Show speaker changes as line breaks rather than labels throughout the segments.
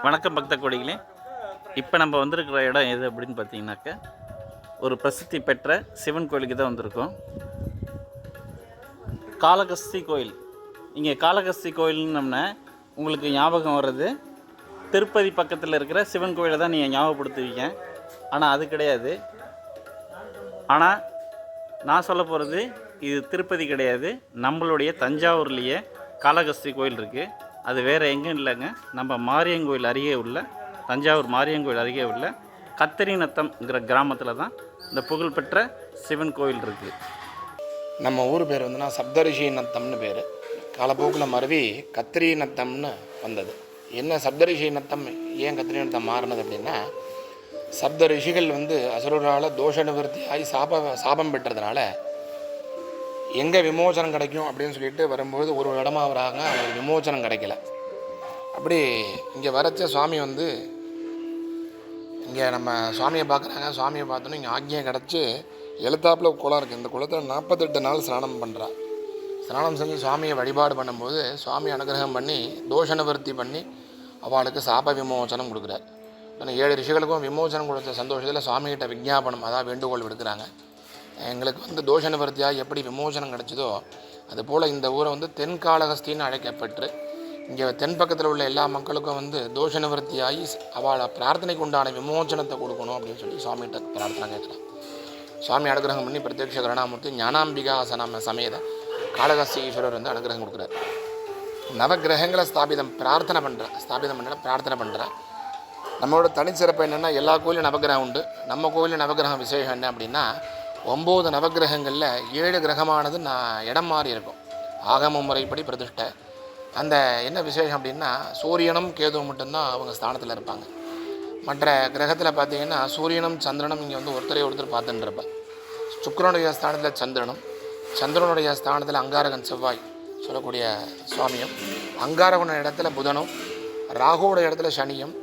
வணக்கம் பக்த கோடிகளே. இப்போ நம்ம வந்திருக்கிற இடம் எது அப்படின்னு பார்த்தீங்கன்னாக்க, ஒரு பிரசித்தி பெற்ற சிவன் கோயிலுக்கு தான் வந்திருக்கோம். காளகஸ்தி கோயில். இங்கே காளகஸ்தி கோயில்னோம்னா உங்களுக்கு ஞாபகம் வர்றது திருப்பதி பக்கத்தில் இருக்கிற சிவன் கோயிலை தான் நீங்கள் ஞாபகப்படுத்துவீங்க. ஆனால் அது கிடையாது. ஆனால் நான் சொல்ல போகிறது இது திருப்பதி கிடையாது. நம்மளுடைய தஞ்சாவூர்லேயே காளகஸ்தி கோயில் இருக்குது. அது வேறு எங்கேயும் இல்லைங்க, நம்ம மாரியங்கோயில் அருகே உள்ள தஞ்சாவூர் மாரியங்கோயில் அருகே உள்ள கத்தரிநத்தம்ங்கிற கிராமத்தில் தான் இந்த புகழ்பெற்ற சிவன் கோயில் இருக்குது.
நம்ம ஊர் பேர் வந்துன்னா சப்தரிஷி நத்தம்னு பேர். காலப்போக்கில் மருவி கத்திரி நத்தம்னு வந்தது. என்ன சப்தரிஷி நத்தம் ஏன் கத்திரி நத்தம் மாறினது அப்படின்னா, சப்த ரிஷிகள் அசுரரால் தோஷ நிவர்த்தி ஆகி சாபம் பெற்றதுனால எங்கே விமோசனம் கிடைக்கும் அப்படின்னு சொல்லிட்டு வரும்போது ஒரு இடமா வராங்க, அவங்களுக்கு விமோசனம் கிடைக்கல. அப்படி இங்கே வரச்ச சுவாமி இங்கே நம்ம சுவாமியை பார்க்குறாங்க. சுவாமியை பார்த்தோன்னே இங்கே ஆக்கியம் கிடச்சி எழுத்தாப்பில் குளம் இருக்குது. இந்த குளத்தில் 48 நாள் ஸ்நானம் பண்ணுறா. ஸ்நானம் செஞ்சு சுவாமியை வழிபாடு பண்ணும்போது சுவாமி அனுகிரகம் பண்ணி தோஷ நிவர்த்தி பண்ணி அவளுக்கு சாப விமோசனம் கொடுக்குறார். 7 ரிஷிகளுக்கும் விமோசனம் கொடுத்த சந்தோஷத்தில் சுவாமிகிட்ட விஞ்ஞாபனம், அதான் வேண்டுகோள் விடுக்கிறாங்க. எங்களுக்கு தோஷ நிவர்த்தியாக எப்படி விமோசனம் கிடச்சிதோ அதுபோல் இந்த ஊரை தென்காளகஸ்தின்னு அழைக்கப்பட்டு இங்கே தென் பக்கத்தில் உள்ள எல்லா மக்களுக்கும் தோஷ நிவர்த்தியாகி அவளை பிரார்த்தனைக்கு உண்டான விமோசனத்தை கொடுக்கணும் அப்படின்னு சொல்லி சுவாமிகிட்ட பிரார்த்தனை கேட்குறான். சுவாமி அனுகிரகம் பண்ணி பிரத்யக்ஷ கருணாமூர்த்தி ஞானாம்பிகாசன சமேத காளகஸ்தி ஈஸ்வரர் அனுகிரகம் கொடுக்குறார். நவகிரகங்களை ஸ்தாபிதம் பண்ணுற பிரார்த்தனை பண்ணுறேன். நம்மளோட தனிச்சிறப்பு என்னென்னா, எல்லா கோயிலும் நவகிரகம் உண்டு. நம்ம கோயிலில் நவகிரகம் விசேஷம் என்ன அப்படின்னா, 9 நவகிரகங்களில் 7 கிரகமானது இடம் மாறி இருக்கும். ஆகம முறைப்படி பிரதிஷ்டை. அந்த என்ன விசேஷம் அப்படின்னா, சூரியனும் கேதுவும் மட்டும்தான் அவங்க ஸ்தானத்தில் இருப்பாங்க. மற்ற கிரகத்தில் பார்த்திங்கன்னா சூரியனும் சந்திரனும் இங்கே ஒருத்தர் பார்த்துட்டு இருப்பார். சுக்கிரனுடைய ஸ்தானத்தில் சந்திரனும், சந்திரனுடைய ஸ்தானத்தில் அங்காரகன் செவ்வாய் சொல்லக்கூடிய சுவாமியும், அங்காரகன இடத்துல புதனும், ராகுவோட இடத்துல சனியும்,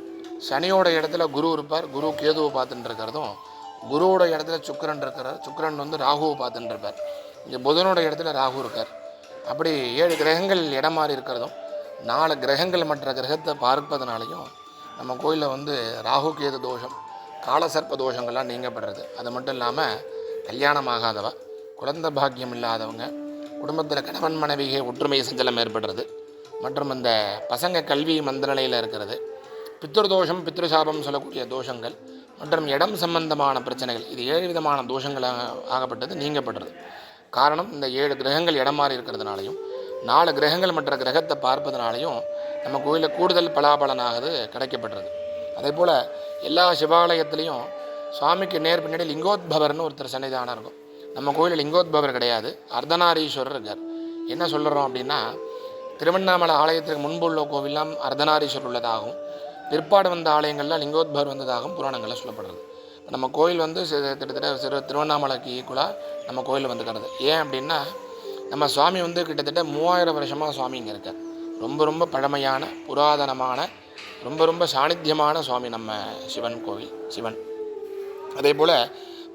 சனியோட இடத்துல குரு இருப்பார். குரு கேதுவை பார்த்துட்டு இருக்கிறதும், குருவோட இடத்துல சுக்கிரன் இருக்கிறார். சுக்கிரன் ராகுவை பார்த்துட்டு இருப்பார். இங்கே புதனோட இடத்துல ராகு இருக்கார். அப்படி 7 கிரகங்கள் இடம் மாறி இருக்கிறதும் 4 கிரகங்கள் மற்ற கிரகத்தை பார்ப்பதுனாலையும் நம்ம கோயிலில் ராகு கேது தோஷம், காலசர்ப்ப தோஷங்கள்லாம் நீங்கப்படுறது. அது மட்டும் இல்லாமல் கல்யாணம் ஆகாதவ, குழந்தை பாக்கியம் இல்லாதவங்க, குடும்பத்தில் கணவன் மனைவியை ஒற்றுமை சஞ்சலம் ஏற்படுறது, மற்றும் இந்த பசங்க கல்வி மந்த நிலையில் இருக்கிறது, பித்ருதோஷம் பித்ருசாபம் சொல்லக்கூடிய தோஷங்கள், மற்றும் இடம் சம்பந்தமான பிரச்சனைகள், இது 7 விதமான தோஷங்கள் ஆகப்பட்டது நீங்கப்படுறது. காரணம், இந்த 7 கிரகங்கள் இடம் மாறி இருக்கிறதுனாலையும் 4 கிரகங்கள் மற்ற கிரகத்தை பார்ப்பதுனாலையும் நம்ம கோயிலில் கூடுதல் பலாபலனாக கிடைக்கப்பட்டுறது. அதே போல் எல்லா சிவாலயத்துலேயும் சுவாமிக்கு நேர் பின்னாடி லிங்கோத்பவர்னு ஒருத்தர் சன்னிதானம் இருக்கும். நம்ம கோயிலில் லிங்கோத்பவர் கிடையாது, அர்த்தநாரீஸ்வரர் இருக்கார். என்ன சொல்கிறோம் அப்படின்னா, திருவண்ணாமலை ஆலயத்துக்கு முன்பு உள்ள கோவிலாம் அர்த்தநாரீஸ்வரர் உள்ளதாகவும், பிற்பாடு வந்த ஆலயங்களில் லிங்கோத்பவர் வந்ததாகவும் புராணங்களில் சொல்லப்படுறது. நம்ம கோயில் கிட்டத்தட்ட திருவண்ணாமலைக்கு ஈக்குவலாக நம்ம கோயில் வந்துக்கிறது. ஏன் அப்படின்னா, நம்ம சுவாமி கிட்டத்தட்ட 3000 வருஷமாக சுவாமி இங்கே இருக்கார். ரொம்ப பழமையான புராதனமான ரொம்ப சாநித்தியமான சுவாமி நம்ம சிவன் கோவில் சிவன். அதே போல்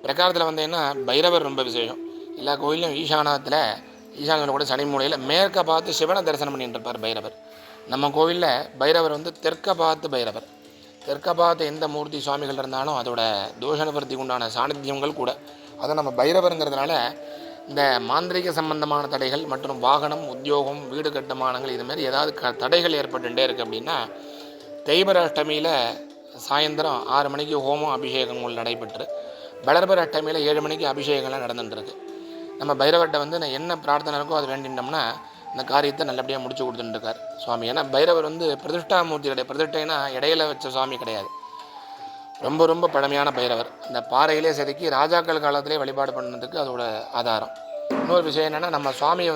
பிரகாரத்தில் வந்தீங்கன்னா பைரவர் ரொம்ப விசேஷம். எல்லா கோயிலும் ஈசானத்தில் கூட சனி மூலையில் மேற்க பார்த்து சிவனை தரிசனம் பண்ணிட்டு இருப்பார் பைரவர். நம்ம கோவிலில் பைரவர் தெற்க பார்த்து பைரவர். தெற்க பார்த்து எந்த மூர்த்தி சுவாமிகள் இருந்தாலும் அதோட தோஷ நிவர்த்திக்கு உண்டான சாநித்தியங்கள் கூட. அதை நம்ம பைரவருங்கிறதுனால இந்த மாந்திரிக சம்பந்தமான தடைகள் மற்றும் வாகனம், உத்தியோகம், வீடு கட்டுமானங்கள் இதுமாதிரி ஏதாவது தடைகள் ஏற்பட்டுட்டே இருக்குது அப்படின்னா, தேய்பிர அஷ்டமியில் சாயந்தரம் 6 மணிக்கு ஹோமம் அபிஷேகங்கள் நடைபெற்று, வளர்பிற அஷ்டமியில் 7 மணிக்கு அபிஷேகங்கள்லாம் நடந்துட்டுருக்கு. நம்ம பைரவர்கிட்ட என்ன பிரார்த்தனை இருக்கோ அது வேண்டினோம்னா இந்த காரியத்தை நல்லபடியாக முடிச்சு கொடுத்துட்டுருக்கார் சுவாமி. ஏன்னா பைரவர் பிரதிஷ்டாமூர்த்தி கிடையாது. பிரதிஷ்டைனா இடையில வச்ச சுவாமி கிடையாது. ரொம்ப பழமையான பைரவர். அந்த பாறையிலே செதுக்கி ராஜாக்கள் காலத்திலே வழிபாடு பண்ணதுக்கு அதோட ஆதாரம். இன்னொரு விஷயம் என்னென்னா, நம்ம சுவாமியை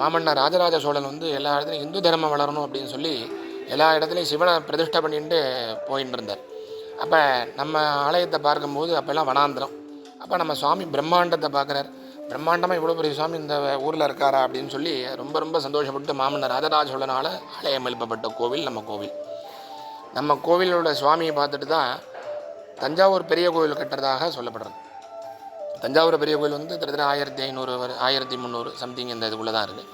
மாமன்னர் ராஜராஜ சோழன் எல்லா இடத்துலையும் இந்து தர்மம் வளரணும் அப்படின்னு சொல்லி எல்லா இடத்துலையும் சிவனை பிரதிஷ்டை பண்ணிட்டு போயின்னு இருந்தார். அப்போ நம்ம ஆலயத்தை பார்க்கும்போது அப்போல்லாம் வனாந்திரம். அப்போ நம்ம சுவாமி பிரம்மாண்டத்தை பார்க்குறார். பிரம்மாண்டமாக இவ்வளோ பெரிய சுவாமி இந்த ஊரில் இருக்காரா அப்படின்னு சொல்லி ரொம்ப சந்தோஷப்பட்டு மாமன்னர் ராஜராஜ சோழனால் ஆலயம் எழுப்பப்பட்ட கோவில் நம்ம கோவில். நம்ம கோவிலோட சுவாமியை பார்த்துட்டு தான் தஞ்சாவூர் பெரிய கோவில் கட்டுறதாக சொல்லப்படுறது. தஞ்சாவூர் பெரிய கோவில் கிட்டத்தட்ட 1500 1300 சம்திங் இந்த இதுக்குள்ளே தான் இருக்குது.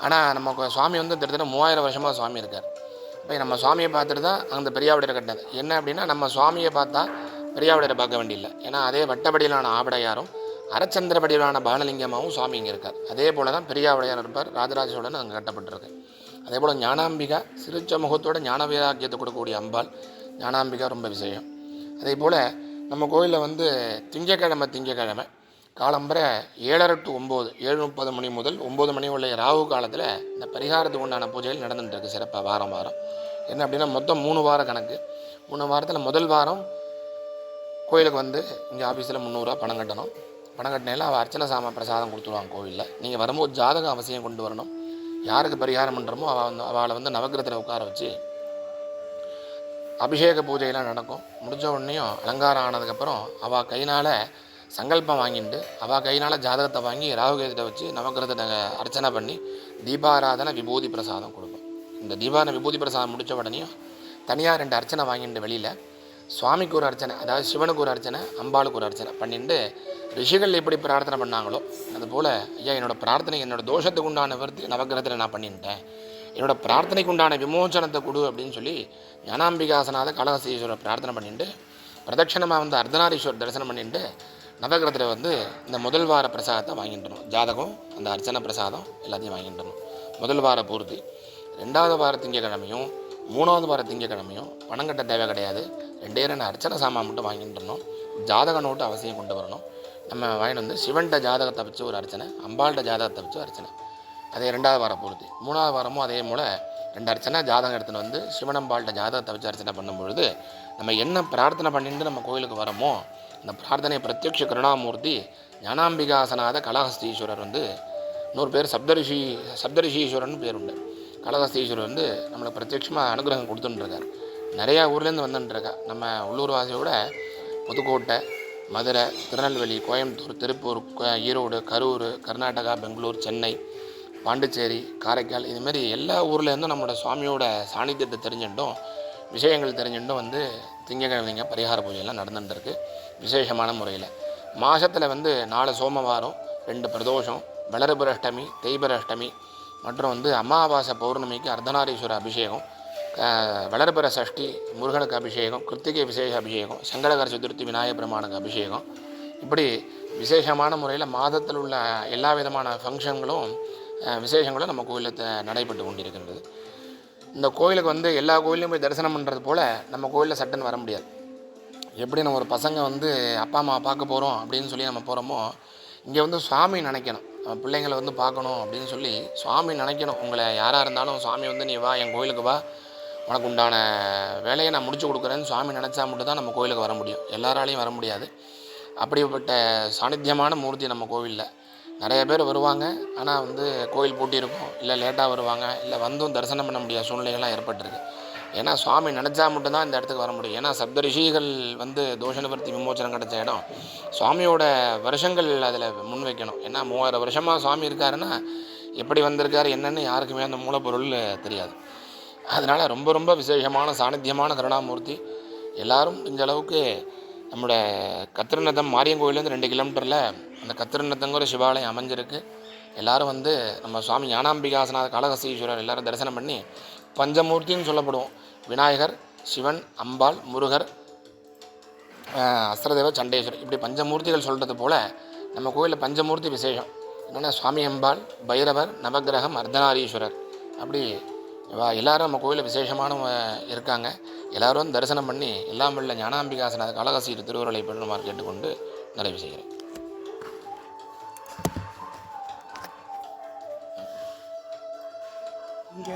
ஆனால் நம்ம சுவாமி கிட்டத்தட்ட 3000 வருஷமாக சுவாமி இருக்கார். இப்போ நம்ம சுவாமியை பார்த்துட்டு தான் அந்த பெரியாவுடையரை கட்டினது. என்ன அப்படின்னா நம்ம சுவாமியை பார்த்தா பெரியாவுடையரை பார்க்க வேண்டியில்லை. ஏன்னா அதே வட்டப்படியிலான ஆபடையாரும் அரைச்சந்திரபடியிலான பாலலிங்கமாகவும் சுவாமி இங்கே இருக்கார். அதே போல் தான் பெரியாவுடையார் இருப்பார். ராஜராஜ சோழன் அங்கே கட்டப்பட்டிருக்கு. அதே போல் ஞானாம்பிகா சிறுச்ச முகத்தோட ஞான வைராக்கியத்தை கொடுக்கக்கூடிய அம்பாள் ஞானாம்பிகா ரொம்ப விசேஷம். அதே போல் நம்ம கோயிலில் வந்து திங்கக்கிழமை காலம்பரை 7:30 to 9, 7:30 மணி முதல் 9 மணி உள்ள ராகு காலத்தில் இந்த பரிகாரத்துக்கு உண்டான பூஜைகள் நடந்துகிட்டு சிறப்பாக வாரம் என்ன அப்படின்னா மொத்தம் 3 வார கணக்கு. 3 வாரத்தில் முதல் வாரம் கோயிலுக்கு வந்து இங்கே ஆஃபீஸில் 300 ரூபா பணம் கட்டணும். பணம் கட்டினால அவள் அர்ச்சனை சாம பிரசாதம் கொடுத்துருவாங்க கோவிலில். நீங்கள் வரும்போது ஜாதகம் அவசியம் கொண்டு வரணும். யாருக்கு பரிகாரம் பண்ணுறமோ அவளை வந்து நவக்கிரகத்தில் உட்கார வச்சு அபிஷேக பூஜையெல்லாம் நடக்கும். முடிஞ்ச உடனேயும் அலங்காரம் ஆனதுக்கப்புறம் அவள் கையினால் சங்கல்பம் வாங்கிட்டு அவள் கையினால் ஜாதகத்தை வாங்கி ராகுகேதத்தை வச்சு நவக்கிரகத்தை அர்ச்சனை பண்ணி தீபாராதனை விபூதி பிரசாதம் கொடுப்போம். இந்த தீபாராதனை விபூதி பிரசாதம் முடித்த உடனேயும் தனியாக 2 அர்ச்சனை வாங்கிட்டு வெளியில் சுவாமிக்கு ஒரு அர்ச்சனை, அதாவது சிவனுக்கு ஒரு அர்ச்சனை, அம்பாளுக்கு ஒரு அர்ச்சனை பண்ணிட்டு ரிஷிகள் எப்படி பிரார்த்தனை பண்ணாங்களோ அதுபோல் ஐயா என்னோடய பிரார்த்தனை என்னோடய தோஷத்துக்கு உண்டான நிவர்த்தி நவக்கிரகத்தில் நான் பண்ணிட்டேன், என்னோடய பிரார்த்தனைக்கு உண்டான விமோச்சனத்தை கொடு அப்படின்னு சொல்லி ஞானாம்பிகாசனாத காளஹஸ்தீஸ்வரர் பிரார்த்தனை பண்ணிட்டு பிரதட்சணமாக வந்து அர்த்தநாரீஸ்வரர் தரிசனம் பண்ணிட்டு நவக்கிரகத்தில் வந்து இந்த முதல் வார பிரசாதத்தை வாங்கிட்டுணும். ஜாதகம் அந்த அர்ச்சனை பிரசாதம் எல்லாத்தையும் வாங்கிட்டுணும். முதல் வார பூர்த்தி. 2வது வார திங்கக்கிழமையும் 3வது வார திங்கக்கிழமையும் பணம் கட்ட தேவை கிடையாது. 2 அர்ச்சனை சாமான் மட்டும் வாங்கிட்டுருணும். ஜாதக நோட்டு அவசியம் கொண்டு வரணும். நம்ம வாங்கிட்டு வந்து சிவன்கிட்ட ஜாதகத்தை வச்சு ஒரு அர்ச்சனை, அம்பாள்கிட்ட ஜாதகத்தை வச்சு அர்ச்சனை. அதே 2வது வார பூர்த்தி. 3வது வாரமும் அதே போல் 2 அர்ச்சனை ஜாதகம் எடுத்துன்னு வந்து சிவனம்பாள்கிட்ட ஜாதகத்தை வச்சு அர்ச்சனை பண்ணும்பொழுது நம்ம என்ன பிரார்த்தனை பண்ணிட்டு நம்ம கோயிலுக்கு வரோமோ அந்த பிரார்த்தனை பிரத்யக்ஷ கருணாமூர்த்தி ஞானாம்பிகாசனாத காளஹஸ்தீஸ்வரர் வந்து இன்னொரு பேர் சப்தரிஷீஸ்வரன் பேர் உண்டு. காளஹஸ்தீஸ்வரர் வந்து நம்மளை பிரத்யட்சமாக அனுகிரகம் கொடுத்துட்டுருக்கார். நிறையா ஊர்லேருந்து வந்துட்டுருக்கா. நம்ம உள்ளூர் வாசியோட புதுக்கோட்டை, மதுரை, திருநெல்வேலி, கோயம்புத்தூர், திருப்பூர், ஈரோடு, கரூர், கர்நாடகா, பெங்களூர், சென்னை, பாண்டிச்சேரி, காரைக்கால் இதுமாரி எல்லா ஊர்லேருந்தும் நம்மளோட சுவாமியோட சாநித்தியத்தை தெரிஞ்சுட்டோம், விஷயங்கள் தெரிஞ்சுட்டும் வந்து திங்கக்கிழமைங்க பரிகார பூஜையெல்லாம் நடந்துட்டுருக்கு விசேஷமான முறையில். மாதத்தில் வந்து 4 சோமவாரம், 2 பிரதோஷம், வளர்பிற அஷ்டமி, தேய்பிற அஷ்டமி மற்றும் வந்து அமாவாசை பௌர்ணமிக்கு அர்த்தநாரீஸ்வர அபிஷேகம், வளர்பிற சஷ்டி முருகனுக்கு அபிஷேகம், கிருத்திகை விசேஷ அபிஷேகம், சங்கடகர சதுர்த்தி விநாயகர் பெருமானுக்கு அபிஷேகம், இப்படி விசேஷமான முறையில் மாதத்தில் உள்ள எல்லா விதமான ஃபங்க்ஷன்களும் விசேஷங்களும் நம்ம கோயிலில் நடைபெற்று கொண்டிருக்கின்றது. இந்த கோயிலுக்கு வந்து எல்லா கோயிலையும் போய் தரிசனம் பண்ணுறது போல் நம்ம கோயிலில் சட்டுன்னு வர முடியாது. எப்படி நம்ம ஒரு பசங்க வந்து அப்பா அம்மா பார்க்க போகிறோம் அப்படின்னு சொல்லி நம்ம போகிறோமோ இங்கே வந்து சுவாமி நினைக்கணும், பிள்ளைங்களை வந்து பார்க்கணும் அப்படின்னு சொல்லி சுவாமி நினைக்கணும். உங்களை யாராக இருந்தாலும் சுவாமி வந்து நீ வா என் கோயிலுக்கு வா, உனக்கு உண்டான வேலையை நான் முடிச்சு கொடுக்குறேன்னு சுவாமி நினச்சா மட்டும் தான் நம்ம கோயிலுக்கு வர முடியும். எல்லாராலையும் வர முடியாது. அப்படிப்பட்ட சாநித்தியமான மூர்த்தி நம்ம கோவிலில். நிறைய பேர் வருவாங்க, ஆனால் வந்து கோயில் பூட்டி இருக்கும், இல்லை லேட்டாக வருவாங்க, இல்லை வந்தும் தரிசனம் பண்ண முடியாத சூழ்நிலைகள்லாம் ஏற்பட்டிருக்கு. ஏன்னா சுவாமி நினச்சா மட்டும்தான் இந்த இடத்துக்கு வர முடியும். ஏன்னா சப்த ரிஷிகள் வந்து தோஷ நிவர்த்தி விமோச்சனம் கிடைச்ச இடம். சுவாமியோட வருஷங்கள் அதில் முன் வைக்கணும். ஏன்னா 3000 வருஷமாக சுவாமி இருக்காருன்னா எப்படி வந்திருக்காரு என்னென்னு யாருக்குமே அந்த மூலப்பொருள் தெரியாது. அதனால் ரொம்ப ரொம்ப விசேஷமான சாநித்தியமான கருணாமூர்த்தி. எல்லோரும் இந்த அளவுக்கு நம்மளோட கத்திரநத்தம் மாரியங்கோயிலேருந்து 2 கிலோமீட்டரில் அந்த கத்திரநத்தங்கிற சிவாலயம் அமைஞ்சிருக்கு. எல்லோரும் வந்து நம்ம சுவாமி ஞானாம்பிகாசனாத காளஹஸ்தீஸ்வரர் எல்லோரும் தரிசனம் பண்ணி பஞ்சமூர்த்தின்னு சொல்லப்படுவோம். விநாயகர், சிவன், அம்பாள், முருகர், அஸ்திரதேவர், சண்டேஸ்வரர், இப்படி பஞ்சமூர்த்திகள் சொல்கிறது போல் நம்ம கோயிலில் பஞ்சமூர்த்தி விசேஷம் என்னென்னா சுவாமி அம்பாள், பைரவர், நவகிரகம், அர்த்தநாரீஸ்வரர், அப்படி எல்லோரும் நம்ம கோயிலில் விசேஷமான இருக்காங்க. எல்லோரும் தரிசனம் பண்ணி எல்லாம் உள்ள ஞானாம்பிகாசனாத காளஹஸ்தீஸ்வரர் திருவுருளை பெறுமாறு கேட்டுக்கொண்டு நிறைவு செய்கிறேன்.
இங்கே